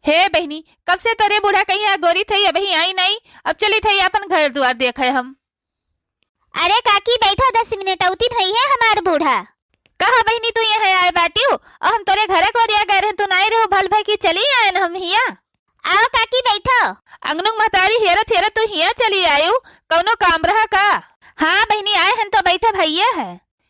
हे बहनी, कब से तरे बूढ़ा कहीं गोरी थई अभी आई नहीं। अब चली थई अपन घर द्वार देखे हम। अरे काकी बैठो 10 मिनट औती नहीं है हमार बूढ़ा। कहा बहनी तू यहाँ आए बाटी हो और हम तोरे घरे को दिया गए तू नहीं रहो भल भाई की चली आए हम हिया। आओ काकी बैठो। अंगनुक महतारी हेरत हेरत तो हिया चली आयो, कौनो काम रहा का? हाँ बहनी आए हैं तो बैठा भैया है।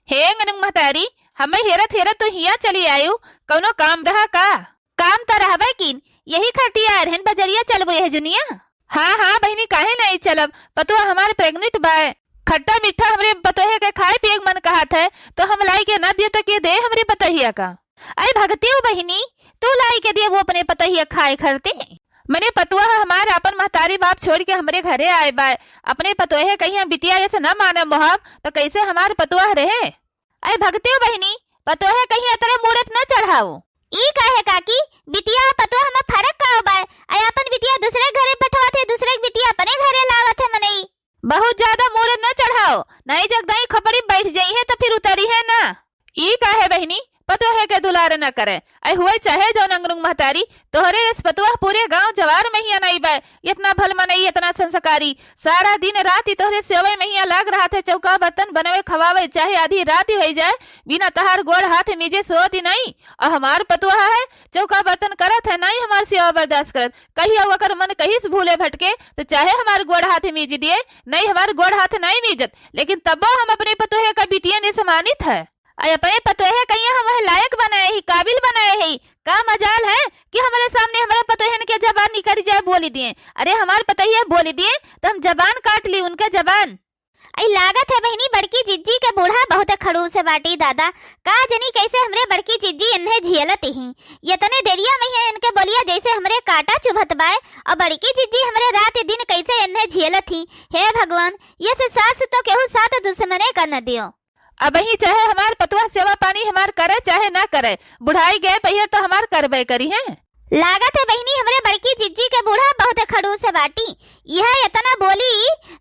हे अंगनुक महतारी हमें हेरत हेरत तो हिया चली आयो, कौनो काम रहा का? काम तो रहबे किन, यही खटिया रहन बजरिया चलबो यह जुनिया। हाँ हाँ बहनी काहे नहीं चलब, पतो हमारे प्रेग्नेंट बाय। खट्टा मीठा हमरे बतोहे के खाए पिए मन कहत है तो हम लाई के न दियो तो के दे हमरे पतहिया का। अरे भगती हो बहनी, तू लाई के दिए वो अपने पतहिया खाए खरते। मने पतुआ हमारे अपन महतारी बाप छोड़ के हमरे घरे आए बाय, अपने पतोहे कहीं बिटिया जैसे न माने मोहब तो कैसे हमारे पतुआ रहे। अरे भगती हो बहनी, पतोहे कहीं अतरे मूड़त न चढ़ाओ। ई काहे काकी, बिटिया पतो हम फरक का बाय। अय अपन बिटिया दूसरे घरे पठवा थे, दूसरे बिटिया अपने घरे लावत है मनई। बहुत ज्यादा मूड न चढ़ाओ, नहीं जगदाई खपड़ी बैठ जाई है तो फिर उतरी है ना। ई काहे बहनी, पतो है के दुलार न करे। ऐ हुए चाहे जो नंगरुंग महतारी तोहरे इस पतुआ पूरे गांव जवार में ही नहीं बाय। इतना भल मनई इतना संस्कारी, सारा दिन रात ही तोहरे सेवे में ही लाग रहा थे। चौका बर्तन बनवे खवावे चाहे आधी रात ही हो जाए, बिना तहार गोड़ हाथ मीजे सोती नहीं। और हमार पतुआ है चौका बर्तन करत है नहीं हमार सेवा बर्दाश्त करत। कहीं अवकर मन कहीं से भूले भटके तो चाहे हमार गोड़ हाथ मीज दिए, नहीं हमार गोड़ हाथ नहीं मीजत, लेकिन तब हम अपने पतुहे का बिटिया ने सम्मानित है। अपने पतोहे कहीं हम लायक बनाए ही, काबिल बनाए ही। का मजाल है कि हमारे सामने हमारे पतोहन के जबान निकल जाए बोली दिए। अरे हमारे पतोहिया बोली दिए तो हम जबान काट ली उनका जबान। आई लागत है बहनी बड़की जिज्जी के बूढ़ा बहुत खड़ूस से बाटी दादा। का जनी कैसे हमरे बड़की जिज्जी इन्हें झेलत ही, इतने देरिया में है इनके बोलिया जैसे हमरे काटा चुभत बाय। और बड़की जिज्जी हमरे रात दिन कैसे इन्हें झेलत ही। हे भगवान, ये से सास तो केहू साथ दुश्मने का न दियो। अब ही चाहे हमार पतुआ सेवा पानी हमार करे चाहे ना करे, बुढ़ाई गए पहियर तो हमार करबे करी है। लागत है बहनी हमरे बड़की जिज्जी के बूढ़ा बहुत खड़ूस से बाटी। यह इतना बोली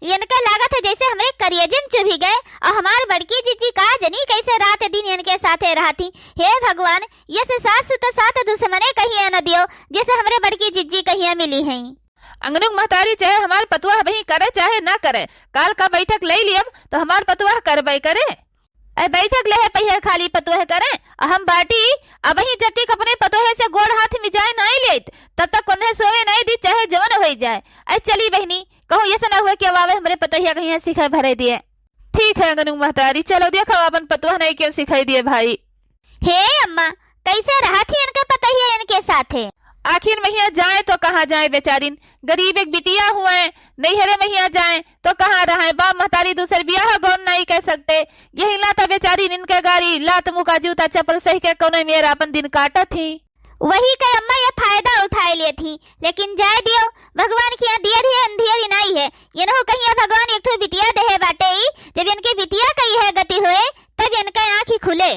इनका लागत है जैसे हमरे करियजिम चुभी गए। और हमार बड़की जिज्जी का जनी कैसे रात दिन इनके साथे रहती। हे भगवान, ये से सास तो साथ दुश्मने कहीं न दियो जैसे हमरे बड़की जिज्जी कहीं मिली है। अंगनुक महतारी चाहे हमार पतुआ वही करे चाहे ना करे, काल का बैठक ले लियब तो हमार पतुआ करबे करे। बैठक ले है पहिया खाली पतोहे करे हम बाटी। अब ही जब तक अपने पतोहे से गोड़ हाथ मिजाए नहीं लेत तब तक उन्हें सोवे नहीं दी चाहे जवन हो जाए। अरे चली बहनी, कहूँ ये ना हुआ कि अब आवे हमारे पतोहिया कहीं सिखा भरे दिए। ठीक है अंगनुक महतारी, चलो देखो अपन पतोहा नहीं क्यों सिखाई दिए भाई। हे अम्मा, कैसे रहा थी इनके पतोहिया इनके साथे? आखिर महिया जाए तो कहाँ जाए बेचारीन, गरीब एक बिटिया हुए, नैहरे महिया जाए तो कहाँ रहे। बाप महतारी दूसरे ब्याह गौन नहीं कह सकते। यही लाता बेचारी इनके गाड़ी लात मुका जूता चप्पल सही के कोने मेरा अपन दिन काटा थी। वही के अम्मा ये फायदा उठाए लिए थी, लेकिन जाए दियो भगवान की दियर ही अंधियर नहीं है। ये न कहीं भगवान एक ठो बिटिया दे बाटे, जब इनके बिटिया कही है गति हुए तब इनका आँख ही खुले।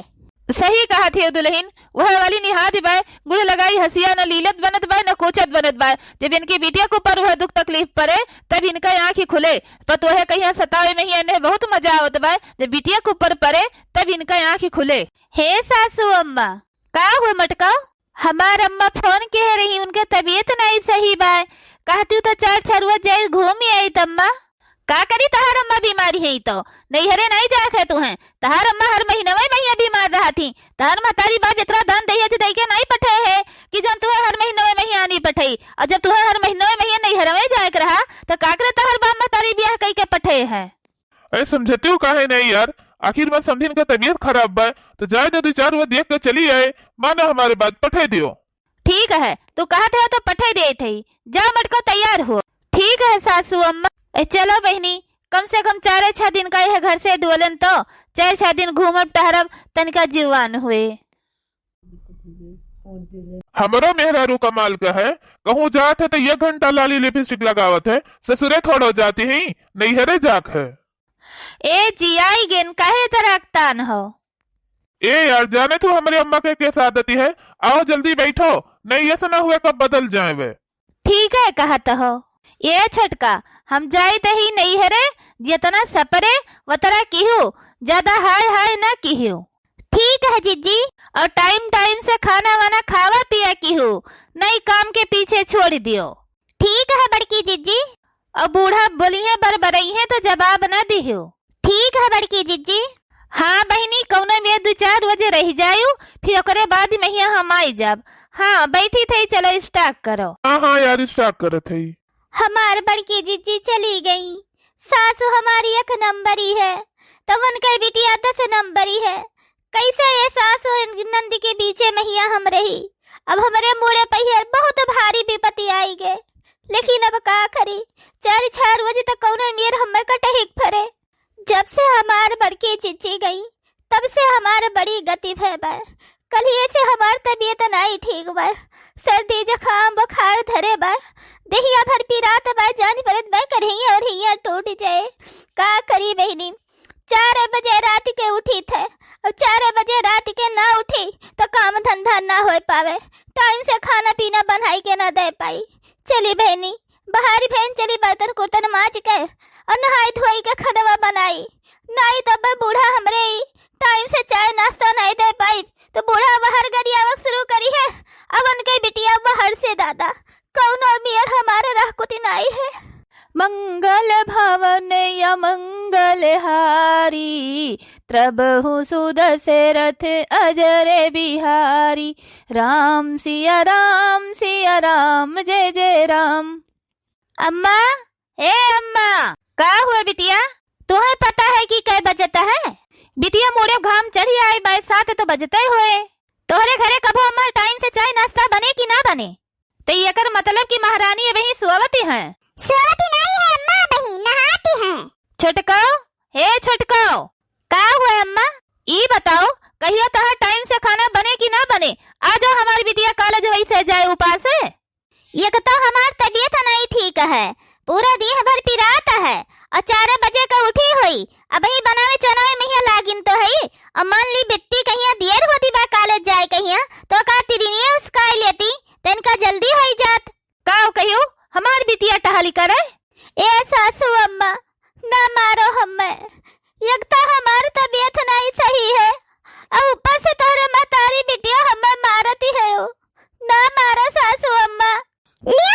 सही कहा थी दुल्हन, वह वाली निहाद बाय गुड़ लगाई हसिया न लीलत बनत बाय न कोचत बनत बाय। जब इनकी बिटिया को पर वह दुख तकलीफ पड़े तब इनका आँख ही खुले। पतोहे कहीं सतावे में ही इन्हें बहुत मजा आवत बाय, जब बिटिया को पर पड़े तब इनका आँख ही खुले। हे सासू अम्मा, का हुए मटका? हमार अम्मा फोन कह रही उनके तबीयत नहीं सही बाय, कहती तो 4 जाए घूम आई तम्मा। का करी तहार अम्मा बीमारी है तो नैहरे नहीं जाके तू है। तहार अम्मा हर महीने में बीमार रहा थी। तहार महतारी बाप इतना दान दे के नहीं पठे है कि जब तुम्हें हर महीने में आनी पठई। और जब तुम्हें हर महीने में नैहरे में जाके रहा तो काकरे तहार बाप महतारी ब्याह कई के पठे है। अरे समझते हो काहे नहीं यार, आखिर में समझिन का तबीयत खराब बा तो जाए तो 2-4 वो देख कर चली आए, माना हमारे बात पठे दियो। ठीक है, तू कहते हो तो पठे दे थे, जा मटको तैयार हो। ठीक है सासू अम्मा। चलो बहनी, कम से कम 4-6 दिन का यह घर से डोलन तो 4-6 दिन घूमब टहरब तनिका जीवान हुए। हमारा मेहरारू कमाल का है, कहूँ जात है तो 1 घंटा लाली लिपस्टिक लगावत है, ससुरे खड़ हो जाती है, नैहरे जाक है। ए जियाई गेन काहे तरक्तान हो। ए यार जाने तू हमारी अम्मा के कैसे आदती है, आओ जल्दी बैठो, नहीं ऐसा ना हुए कब बदल जाए वे। ठीक है कहत हो। ये छोटका हम जाए तो ही नैहरे जितना सपरे वतरा किहू, ज्यादा हाय हाय ना किहू। ठीक है जीजी। और टाइम टाइम से खाना वाना खावा पिया की हो, नहीं काम के पीछे छोड़ दियो। ठीक है बड़की जीजी। और बूढ़ा बोली है बरबरई है तो जवाब न दियो। ठीक है बड़की जीजी। हाँ बहनी, कौनो में 2-4 बजे रह जायू, फिर ओकरे बाद में हम आई जब। हाँ बैठी थी, चलो स्टार्ट करो। हाँ हाँ यार स्टार्ट करत है। हमार बड़की जीजी चली गई। सासू हमारी 1 नंबरी है, तब उनके बिटिया 10 नंबरी है। कैसे ये सासू नंद के पीछे मैया हम रही। अब हमारे मुड़े पहियर बहुत भारी विपत्ति आई गए, लेकिन अब का करी। 4-4 बजे तक कौनो मेर हमें कटहिक फरे। जब से हमार बड़की जीजी गई तब से हमार बड़ी गति है बा। कल से हमार तबीयत नहीं ठीक बा, सर्दी जुकाम बुखार धरे बा, देहिया भर पिरात बा, जान परत बा करहिया और हिया टूट जाए। का करी बहनी। 4 बजे रात के उठी थे, अब 4 बजे रात के ना उठी तो काम धंधा ना हो पावे, टाइम से खाना पीना बनाई के ना दे पाई। चली बहनी बाहरी बहन चली बर्तन कुर्तन माज के और नहाई धोई के खदवा बनाई। नहीं तब बूढ़ा हमरे टाइम से चाय नाश्ता नहीं दे पाई तो बूढ़ा बाहर गरियावक शुरू करी है। अब उनके बिटिया बाहर से दादा कौनो मियर हमारे राह कुती नहीं है। मंगल भवन या मंगल हारी, प्रभु सुदशरथ अजर बिहारी। राम सिया राम जय जय राम। अम्मा, ए अम्मा, का हुआ बिटिया? तुम्हें पता है कि कै बजता है? बिटिया मोड़े घाम चढ़ी आई, 7 तो बजते हुए। तोहरे घरे कभो अम्मा टाइम से चाय नाश्ता बने कि ना बने? तो ये कर मतलब कि महारानी वही सोवती हैं? सोवती नहीं है अम्मा, बही नहाती हैं। छोटकाओ, हे छोटकाओ, का हुआ अम्मा? ई बताओ, कहियो तहां टाइम से खाना बने कि ना बने? आ जाओ, हमारी बिटिया कॉलेज वैसे जाए उपास है। एक तो हमार तबीयत नहीं ठीक है, पूरा दिन भर पिराता है और 4 बजे का उठी हुई। अब ही बनावे चनावे में लागिन तो है। और मान ली बिट्टी कहिया देर होती बा कॉलेज जाए कहिया तो का तिरिनिया उसका लेती तनका जल्दी हो जात। काओ कहियो हमार बिटिया टहली करे। ए सासू अम्मा ना मारो हमें, एक तो हमारी तबीयत नहीं सही है और ऊपर से तोहरे मातारी बिटिया हमें मारती है। ना मारो सासू अम्मा। लियो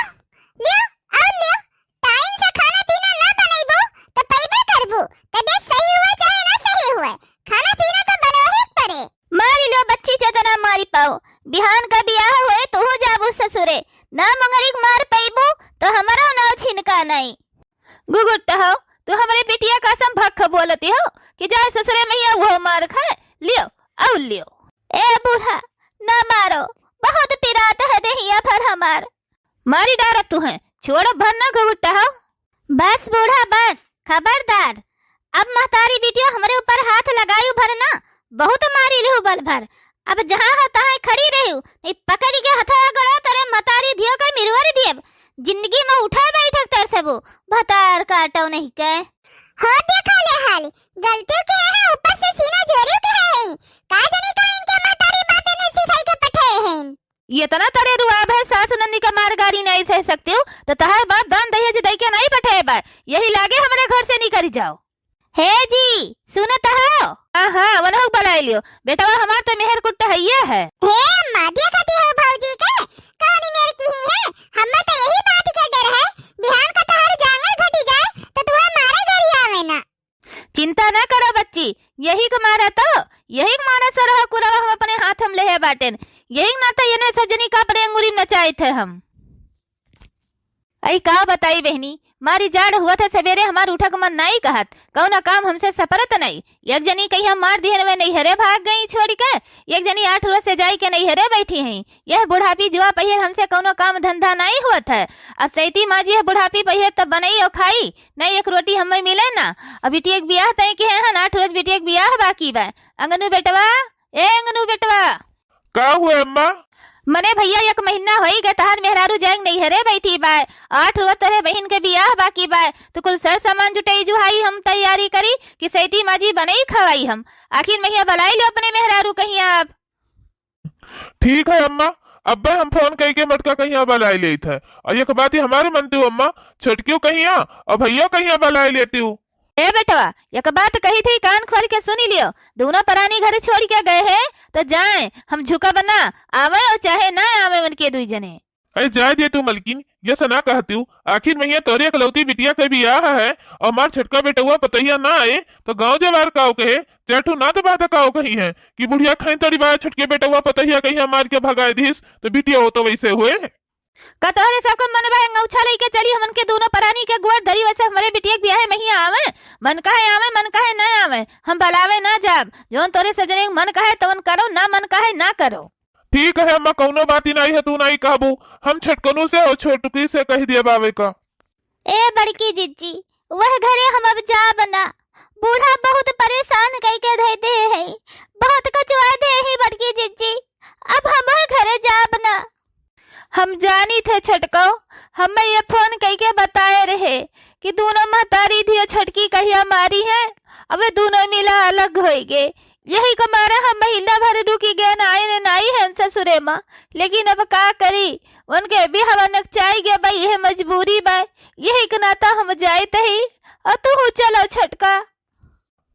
लियो और लियो, टाइम से खाना पीना ना बनाइबो तो पैबे करबो, तबीयत सही हुए चाहे ना सही हुए, खाना पीना तो बनावे ही पड़े। मारी लो बच्ची चतना मारी पाओ, बिहान का ब्याह होए तो हो जाबो ससुरे, ना मंगरिक मार पैबो तो हमारा नाव छिनका नहीं। गुगुट्टा हो, तू हमारे बिटिया का सम भख बोलती हो कि जाए ससुरे मैया वो मार खाए। लियो और लियो। ए बूढ़ा ना मारो, बहुत पिरात है देहिया भर हमार। मारी डारत तू है, छोड़ भर ना गुगुट्टा हो। बस बूढ़ा बस, खबरदार। अब महतारी बिटिया हमारे ऊपर हाथ लगायू भर ना, बहुत मारी लू बल भर। अब जहाँ हो तहाँ खड़ी रहू, नहीं पकड़ के हथा गड़ा तेरे महतारी धियो का मिरवर दिए। जिंदगी में उठा बैठक तर सबू भतार काटो नहीं के। हाँ देखा ले हाल, गलती के है ऊपर से सीना जोरियो के है। का जाने का इनके महतारी बातें नहीं सिखाई के पठे हैं। ये तना तेरे रुआब है, सास नंदी का मारगारी नहीं सह सकते हो तो तहार बाप दान दहेज दई के नहीं पठे बा। यही लागे हमारे घर से निकल जाओ। हे जी सुनत हो? हाँ वनहुक बलाई लियो, बेटा हमार तो मेहर कुट्टा है ये है। हे मादिया कती हो भौजी के, कहानी मेर की ही है। हमें तो यही बात के डर है, बिहान का तहार जांगल घटी जाए तो तुम्हें मारे घर आवे ना। चिंता ना करो बच्ची, यही को मारा तो यही को मारा सो रहा कुरावा हम अपने हाथ हम ले बाटेन। यही नाता ये सब जनी का पर अंगूरी नचाए थे हम। आई का बताई बहनी, मारी जाड़ हुआ था सवेरे हमार उठक मन नहीं कहत, कौना काम हमसे सपरत नहीं। एक जनी कहीं हम मार दिए वे नहीं हरे भाग गई छोड़ के, एक जनी 8 रोज से जाई के नहीं हरे बैठी हैं। यह बुढ़ापी जुआ पहिर हमसे कौनो काम धंधा नहीं हुआ था। अब सैती माँ जी है बुढ़ापी पहिर तब बनाई और खाई नहीं, एक रोटी हमें मिले ना। अब बिटी एक ब्याह तय के है 8 रोज बिटी एक ब्याह बाकी बा। अंगनू बेटवा, ए अंगनू बेटवा। का हुआ अम्मा? मने भैया 1 महीना होई गए तहार मेहरारू जाएंग नहीं हरे बैठी बा। 8 रोज तेरे बहन के बियाह बाकी बा, तो कुल सर सामान जुटाई जुहाई हम तैयारी करी कि सैती माजी बनई खवाई हम। आखिर मैया बलाई लो अपने मेहरारू कहीं आप। ठीक है अम्मा, अब हम फोन कही के मटका कहीं बलाई ले थे। और एक बात ही हमारे मनती हूँ अम्मा, छटकियों कहीं और भैया कहीं बलाई लेती हूँ। ए बेटवा एक बात कही थी, कान खोल के सुनी लियो। दोनों परानी घर छोड़ के गए हैं तो जाए, हम झुका बना आवे और चाहे ना आवे उनके दुई जने। अरे जाए दे तू मलकिन, ये सना कहती हूँ। आखिर मैया तोरे इकलौती बिटिया के भी आह है और मार छटका बेटुआ पतैया ना आए तो गांव जवार काव कहे चैठू ना तो बात काव कही है कि बुढ़िया खाई तोड़ी बात छटके बेटुआ पतैया कहीं मार के भगाए दीस तो बिटिया हो तो वैसे हुए। का तोहरे सबको मन बा अंगौछा लेके चली हमन के दोनों परानी के गुआर धरी, वैसे हमारे बिटिया के ब्याह में ही आवे। मन कहे आवे, मन कहे ना आवे, हम भलावे ना जाब। जोन तोरे सब जने मन कहे तवन करो, ना मन कहे ना करो। ठीक है, मैं कौनो बात ही नहीं है तू नहीं कहबू। हम छटकनू से और छोटकी से कह दिया बावे का। ए बड़की जिज्जी वह घरे हम अब जा बना, बूढ़ा बहुत परेशान कई के देते है, बहुत कचवा दे ही बड़की जिज्जी, अब हम घरे जा बना। हम जानी थे छटको, हमें ये फोन कई के बताए रहे कि दोनों महतारी थी छटकी कहिया मारी है, अब वे दोनों मिला अलग हो गए। यही को मारा हम महीना भर रुकी गए नाई नाई है ससुरे माँ, लेकिन अब का करी, उनके भी हवा नकचाई गया भाई, यह मजबूरी बा, यही का नाता हम जाए ही। और तू चलो छटका।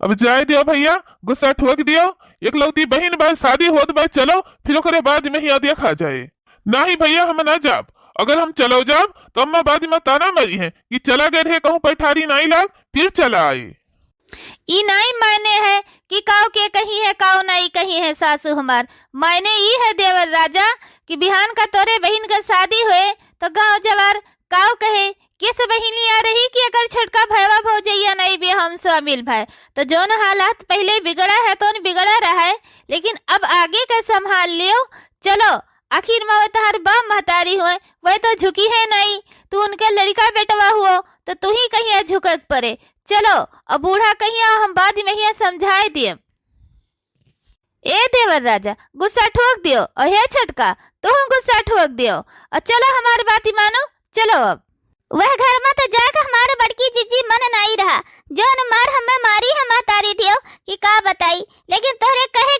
अब जाए दियो भैया, गुस्सा ठोक दियो। इकलौती बहन बा, शादी होत बा, चलो फिर ओकरे बाद में ही आदिया खा जाए। नहीं भैया हम ना जाब, अगर हम चलो जाब तो अम्मा बाद में ताना मरी है कि चला गए रहे कहूँ पैठारी नहीं लाग फिर चला आए। ई नहीं मायने है कि काव के कहीं है काव नहीं कहीं है सासू हमार, मायने ई है देवर राजा कि बिहान का तोरे बहन का शादी हुए तो गांव जवार काव कहे किस बहिनी आ रही कि अगर छटका भैवा हो जाइया नहीं भी हम शामिल भाई। तो जोन हालात पहले बिगड़ा है तो बिगड़ा रहा है, लेकिन अब आगे का संभाल लियो। चलो आखिर में तहार बाप महतारी हुए, वह तो झुकी है नहीं, तू उनके लड़का बेटवा हुआ तो तू ही कहीं झुकक पड़े। चलो अब बूढ़ा कहीं हम बाद में ही समझाए दिए। ए देवर राजा गुस्सा ठोक दियो और हे छटका तू गुस्सा ठोक दियो और चलो हमारी बात मानो। चलो अब वह घर में तो जाकर हमारे बड़की जिज्जी मन नहीं रहा, जो न मार हमें मारी है महतारी दियो कि का बताई, लेकिन तोहरे कहे